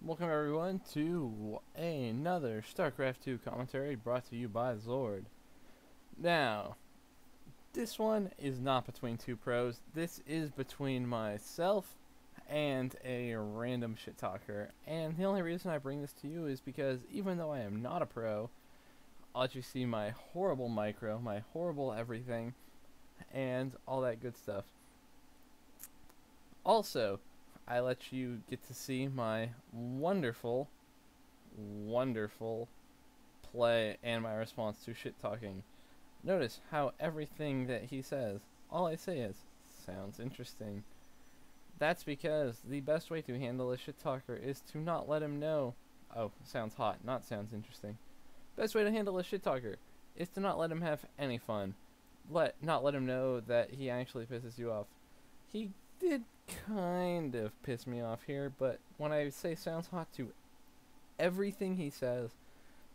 Welcome everyone to another Starcraft 2 commentary brought to you by Zord. Now, this one is not between two pros. This is between myself and a random shit talker. And the only reason I bring this to you is because even though I am not a pro, I'll let you see my horrible micro, my horrible everything, and all that good stuff. Also, I let you get to see my wonderful play and my response to shit talking. Notice how everything that he says, all I say is, sounds interesting. That's because the best way to handle a shit talker is to not let him know. Oh, sounds hot, not sounds interesting. Best way to handle a shit talker is to not let him have any fun. Not let him know that he actually pisses you off. He did kind of piss me off here, but when I say sounds hot to everything he says,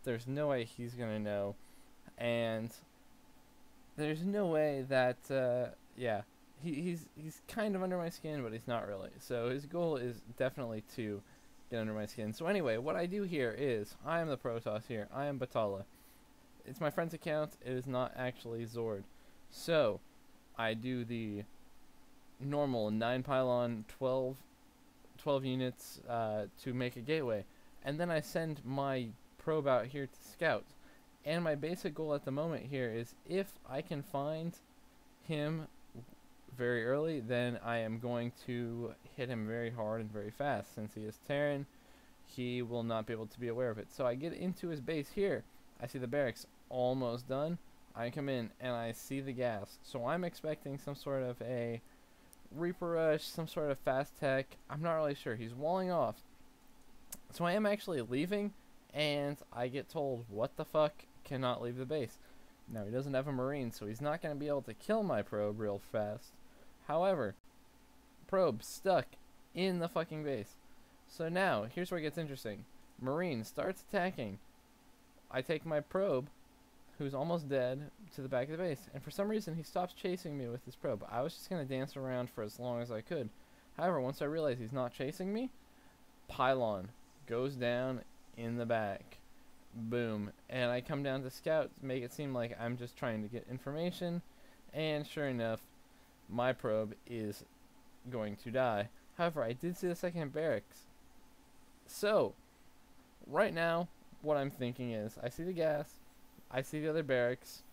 there's no way he's gonna know, and there's no way that yeah, he's kind of under my skin, but he's not really. So his goal is definitely to get under my skin. So anyway, what I do here is I am the Protoss here. I am Batalla. It's my friend's account. It is not actually Zord. So I do the normal 9 pylon 12 units to make a gateway, and then I send my probe out here to scout. And my basic goal at the moment here is if I can find him very early, then I am going to hit him very hard and very fast. Since he is Terran, he will not be able to be aware of it. So I get into his base here. I see the barracks almost done. I come in and I see the gas. So I'm expecting some sort of a Reaper Rush, some sort of fast tech. I'm not really sure. He's walling off. So I am actually leaving, and I get told, what the fuck, cannot leave the base. Now, he doesn't have a Marine, so he's not going to be able to kill my probe real fast. However, probe stuck in the fucking base. So now, here's where it gets interesting. Marine starts attacking. I take my probe, who's almost dead, to the back of the base, and for some reason he stops chasing me with his probe. I was just going to dance around for as long as I could. However, once I realize he's not chasing me, pylon goes down in the back. Boom. And I come down to scout, make it seem like I'm just trying to get information, and sure enough, my probe is going to die. However, I did see the second barracks. So, right now, what I'm thinking is, I see the gas, I see the other barracks,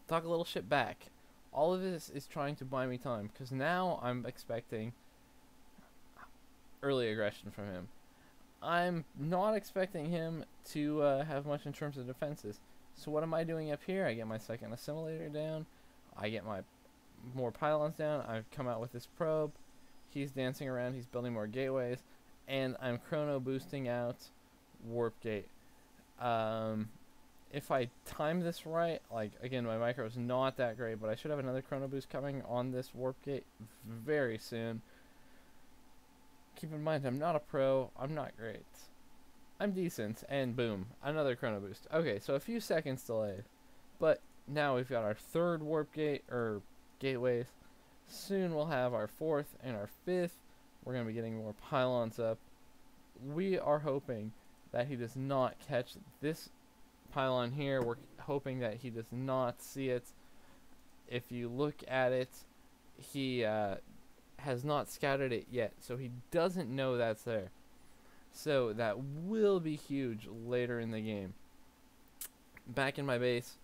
talk a little shit back. All of this is trying to buy me time, because now I'm expecting early aggression from him. I'm not expecting him to have much in terms of defenses. So what am I doing up here? I get my second assimilator down, I get my more pylons down, I've come out with this probe, he's dancing around, he's building more gateways, and I'm chrono boosting out warp gate. If I time this right, like, again, my micro is not that great, but I should have another chrono boost coming on this warp gate very soon. Keep in mind, I'm not a pro, I'm not great. I'm decent, and boom, another chrono boost. Okay, so a few seconds delayed, but now we've got our third warp gate, or gateways. Soon we'll have our fourth and our fifth. We're going to be getting more pylons up. We are hoping that he does not catch this pylon here. We're hoping that he does not see it. If you look at it, he has not scouted it yet, so he doesn't know that's there. So that will be huge later in the game. Back in my base,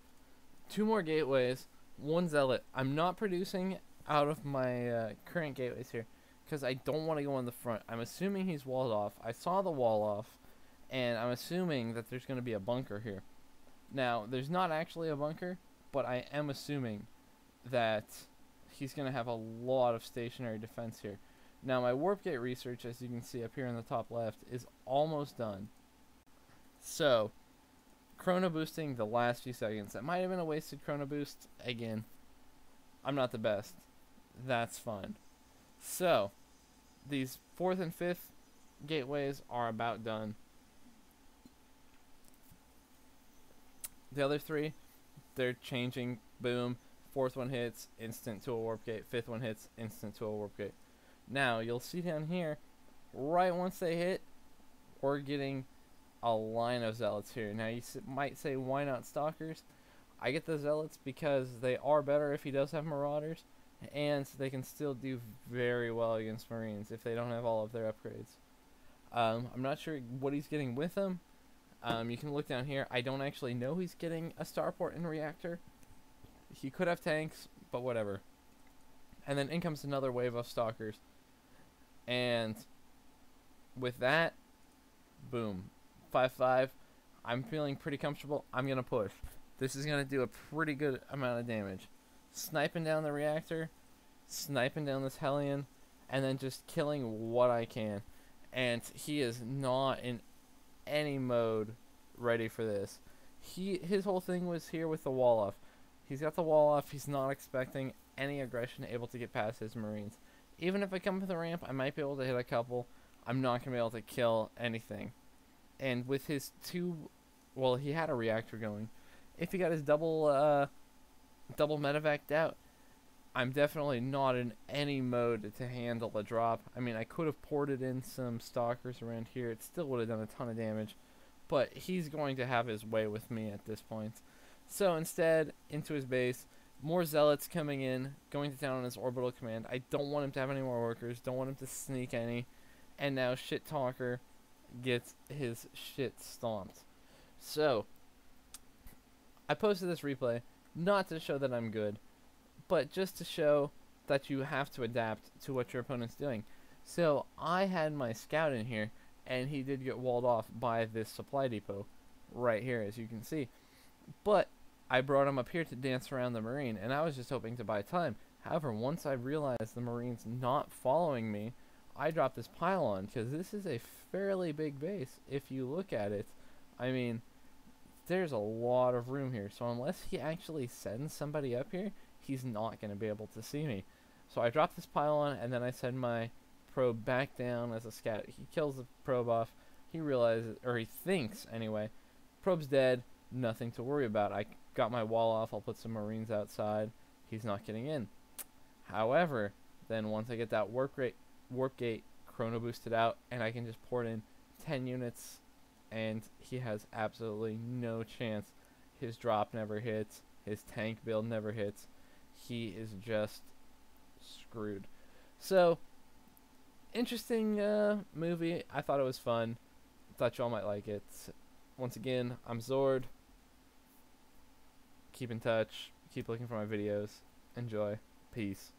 2 more gateways, 1 zealot. I'm not producing out of my current gateways here because I don't want to go on the front. I'm assuming he's walled off. I saw the wall off, and I'm assuming that there's going to be a bunker here. Now, there's not actually a bunker, but I am assuming that he's going to have a lot of stationary defense here. Now, my warp gate research, as you can see up here in the top left, is almost done. So, chrono boosting the last few seconds. That might have been a wasted chrono boost. Again, I'm not the best. That's fine. So, these 4th and 5th gateways are about done. The other 3, they're changing. Boom. 4th one hits, instant to a warp gate. 5th one hits, instant to a warp gate. Now, you'll see down here, right once they hit, we're getting a line of zealots here. Now you might say, why not stalkers? I get the zealots because they are better if he does have marauders, and they can still do very well against marines if they don't have all of their upgrades. I'm not sure what he's getting with them. You can look down here. I don't actually know he's getting a starport and reactor. He could have tanks, but whatever. And then in comes another wave of stalkers. And with that, boom. 5-5. I'm feeling pretty comfortable. I'm going to push. This is going to do a pretty good amount of damage. Sniping down the reactor, sniping down this Hellion, and then just killing what I can. And he is not in any mode ready for this. His whole thing was here with the wall off. He's got the wall off. He's not expecting any aggression able to get past his marines. Even if I come to the ramp, I might be able to hit a couple. I'm not going to be able to kill anything. And with his well, he had a reactor going. If he got his double medevaced out, I'm definitely not in any mode to handle a drop. I mean, I could have ported in some stalkers around here. It still would have done a ton of damage. But he's going to have his way with me at this point. So instead, into his base, more zealots coming in, going to town on his orbital command. I don't want him to have any more workers. Don't want him to sneak any. And now Shit Talker gets his shit stomped. So, I posted this replay not to show that I'm good, but just to show that you have to adapt to what your opponent's doing. So I had my scout in here, and he did get walled off by this supply depot right here, as you can see. But I brought him up here to dance around the marine, and I was just hoping to buy time. However, once I realized the marine's not following me, I dropped this pylon, because this is a fairly big base if you look at it. I mean, there's a lot of room here, so unless he actually sends somebody up here, he's not going to be able to see me. So I dropped this pylon, and then I send my probe back down as a scout. He kills the probe off. He realizes, or he thinks anyway, probe's dead, nothing to worry about. I got my wall off. I'll put some marines outside. He's not getting in. However, then once I get that warp gate chrono boosted out, and I can just port in 10 units, and he has absolutely no chance. His drop never hits. His tank build never hits. He is just screwed. So, interesting movie. I thought it was fun. Thought y'all might like it. Once again, I'm Zord. Keep in touch. Keep looking for my videos. Enjoy. Peace.